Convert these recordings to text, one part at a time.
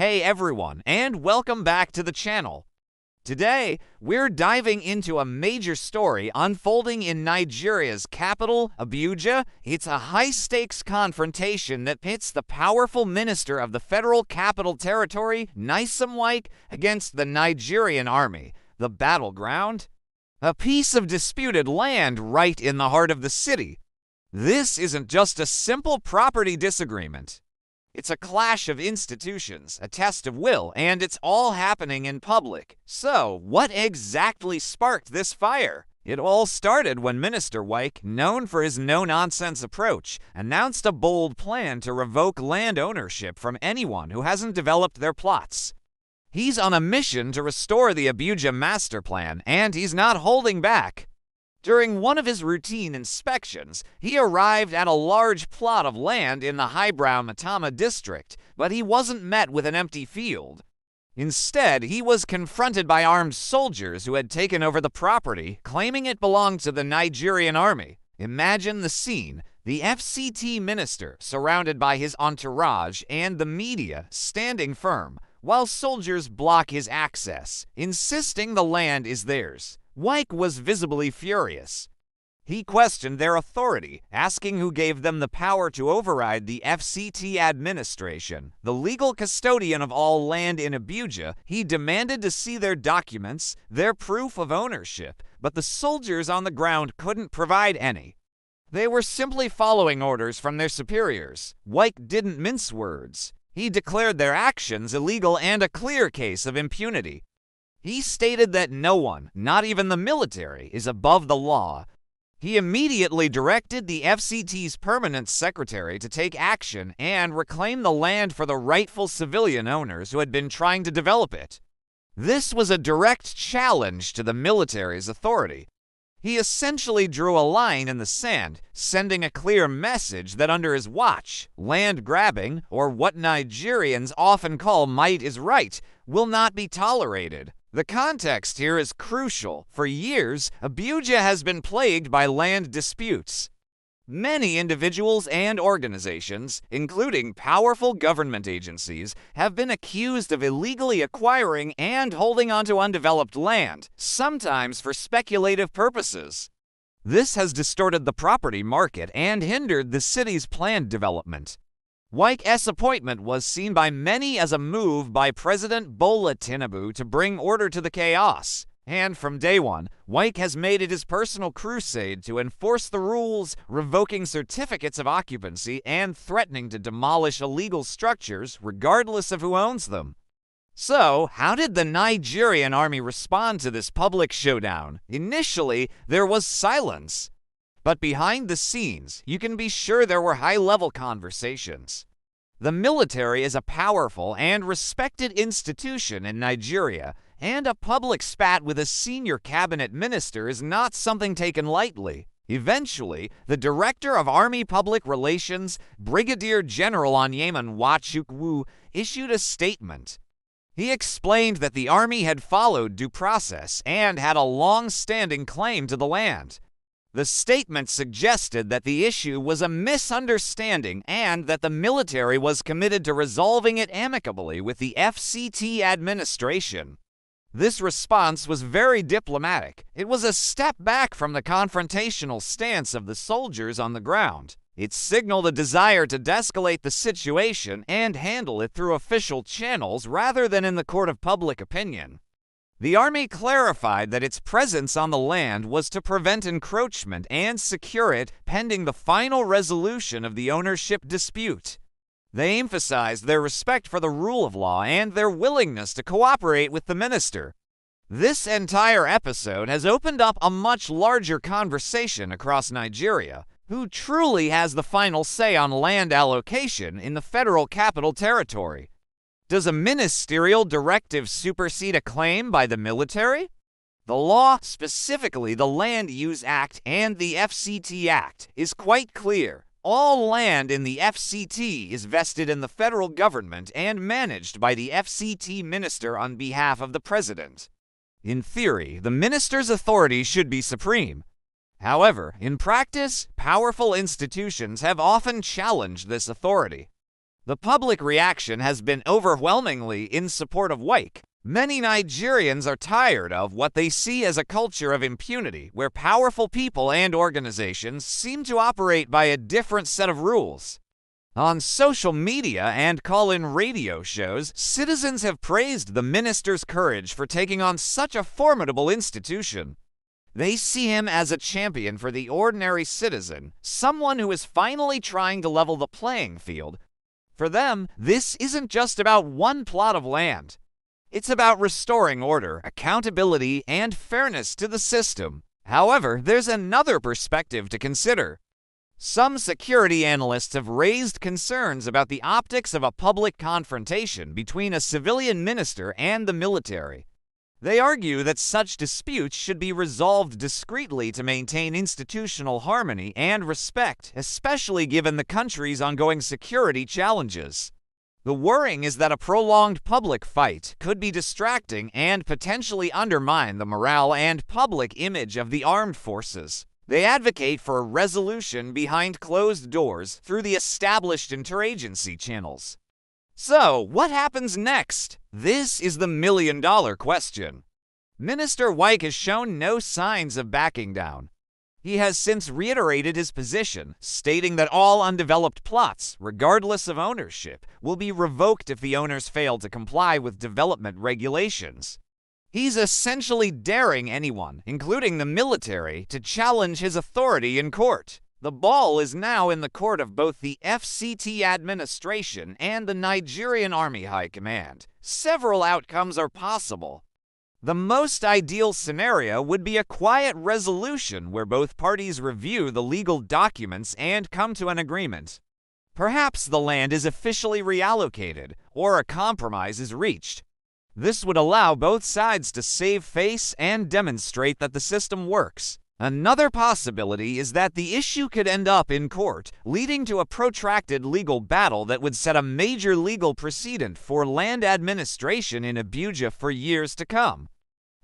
Hey everyone, and welcome back to the channel. Today, we're diving into a major story unfolding in Nigeria's capital, Abuja. It's a high-stakes confrontation that pits the powerful minister of the Federal Capital Territory, Nyesom Wike, against the Nigerian Army. The battleground? A piece of disputed land right in the heart of the city. This isn't just a simple property disagreement. It's a clash of institutions, a test of will, and it's all happening in public. So, what exactly sparked this fire? It all started when Minister Wike, known for his no-nonsense approach, announced a bold plan to revoke land ownership from anyone who hasn't developed their plots. He's on a mission to restore the Abuja master plan, and he's not holding back. During one of his routine inspections, he arrived at a large plot of land in the highbrow Maitama district, but he wasn't met with an empty field. Instead, he was confronted by armed soldiers who had taken over the property, claiming it belonged to the Nigerian Army. Imagine the scene: the FCT Minister, surrounded by his entourage, and the media standing firm, while soldiers block his access, insisting the land is theirs. Wike was visibly furious. He questioned their authority, asking who gave them the power to override the FCT administration, the legal custodian of all land in Abuja. He demanded to see their documents, their proof of ownership, but the soldiers on the ground couldn't provide any. They were simply following orders from their superiors. Wike didn't mince words. He declared their actions illegal and a clear case of impunity. He stated that no one, not even the military, is above the law. He immediately directed the FCT's permanent secretary to take action and reclaim the land for the rightful civilian owners who had been trying to develop it. This was a direct challenge to the military's authority. He essentially drew a line in the sand, sending a clear message that under his watch, land grabbing, or what Nigerians often call might is right, will not be tolerated. The context here is crucial. For years, Abuja has been plagued by land disputes. Many individuals and organizations, including powerful government agencies, have been accused of illegally acquiring and holding onto undeveloped land, sometimes for speculative purposes. This has distorted the property market and hindered the city's planned development. Wike's appointment was seen by many as a move by President Bola Tinubu to bring order to the chaos. And from day one, Wike has made it his personal crusade to enforce the rules, revoking certificates of occupancy and threatening to demolish illegal structures regardless of who owns them. So, how did the Nigerian Army respond to this public showdown? Initially, there was silence. But behind the scenes, you can be sure there were high-level conversations. The military is a powerful and respected institution in Nigeria, and a public spat with a senior cabinet minister is not something taken lightly. Eventually, the Director of Army Public Relations, Brigadier General Nyesom Wike, issued a statement. He explained that the Army had followed due process and had a long-standing claim to the land. The statement suggested that the issue was a misunderstanding and that the military was committed to resolving it amicably with the FCT administration. This response was very diplomatic. It was a step back from the confrontational stance of the soldiers on the ground. It signaled a desire to de-escalate the situation and handle it through official channels rather than in the court of public opinion. The Army clarified that its presence on the land was to prevent encroachment and secure it pending the final resolution of the ownership dispute. They emphasized their respect for the rule of law and their willingness to cooperate with the minister. This entire episode has opened up a much larger conversation across Nigeria. Who truly has the final say on land allocation in the Federal Capital Territory? Does a ministerial directive supersede a claim by the military? The law, specifically the Land Use Act and the FCT Act, is quite clear. All land in the FCT is vested in the federal government and managed by the FCT Minister on behalf of the President. In theory, the minister's authority should be supreme. However, in practice, powerful institutions have often challenged this authority. The public reaction has been overwhelmingly in support of Wike. Many Nigerians are tired of what they see as a culture of impunity, where powerful people and organizations seem to operate by a different set of rules. On social media and call-in radio shows, citizens have praised the minister's courage for taking on such a formidable institution. They see him as a champion for the ordinary citizen, someone who is finally trying to level the playing field. For them, this isn't just about one plot of land. It's about restoring order, accountability, and fairness to the system. However, there's another perspective to consider. Some security analysts have raised concerns about the optics of a public confrontation between a civilian minister and the military. They argue that such disputes should be resolved discreetly to maintain institutional harmony and respect, especially given the country's ongoing security challenges. The worrying is that a prolonged public fight could be distracting and potentially undermine the morale and public image of the armed forces. They advocate for a resolution behind closed doors through the established interagency channels. So, what happens next? This is the million-dollar question. Minister Wike has shown no signs of backing down. He has since reiterated his position, stating that all undeveloped plots, regardless of ownership, will be revoked if the owners fail to comply with development regulations. He's essentially daring anyone, including the military, to challenge his authority in court. The ball is now in the court of both the FCT administration and the Nigerian Army High Command. Several outcomes are possible. The most ideal scenario would be a quiet resolution where both parties review the legal documents and come to an agreement. Perhaps the land is officially reallocated, or a compromise is reached. This would allow both sides to save face and demonstrate that the system works. Another possibility is that the issue could end up in court, leading to a protracted legal battle that would set a major legal precedent for land administration in Abuja for years to come.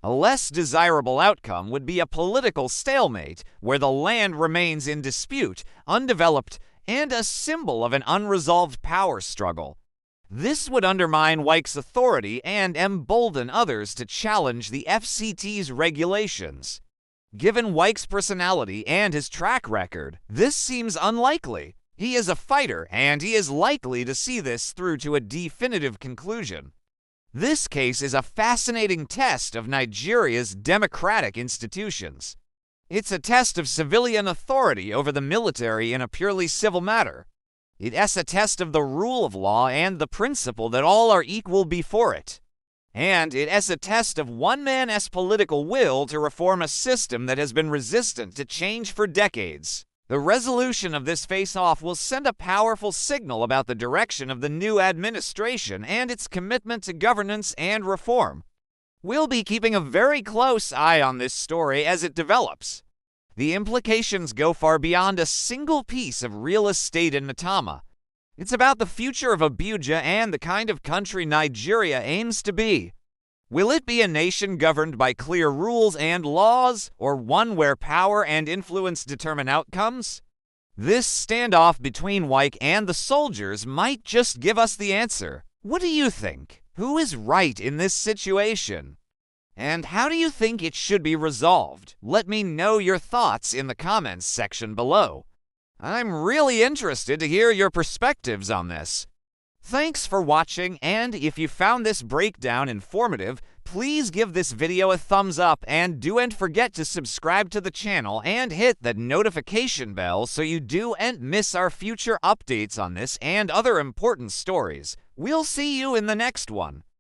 A less desirable outcome would be a political stalemate, where the land remains in dispute, undeveloped, and a symbol of an unresolved power struggle. This would undermine Wike's authority and embolden others to challenge the FCT's regulations. Given Wike's personality and his track record, this seems unlikely. He is a fighter, and he is likely to see this through to a definitive conclusion. This case is a fascinating test of Nigeria's democratic institutions. It's a test of civilian authority over the military in a purely civil matter. It's a test of the rule of law and the principle that all are equal before it. And it's a test of one man's political will to reform a system that has been resistant to change for decades. The resolution of this face-off will send a powerful signal about the direction of the new administration and its commitment to governance and reform. We'll be keeping a very close eye on this story as it develops. The implications go far beyond a single piece of real estate in Maitama. It's about the future of Abuja and the kind of country Nigeria aims to be. Will it be a nation governed by clear rules and laws, or one where power and influence determine outcomes? This standoff between Wike and the soldiers might just give us the answer. What do you think? Who is right in this situation? And how do you think it should be resolved? Let me know your thoughts in the comments section below. I'm really interested to hear your perspectives on this. Thanks for watching, and if you found this breakdown informative, please give this video a thumbs up and don't forget to subscribe to the channel and hit that notification bell so you don't miss our future updates on this and other important stories. We'll see you in the next one.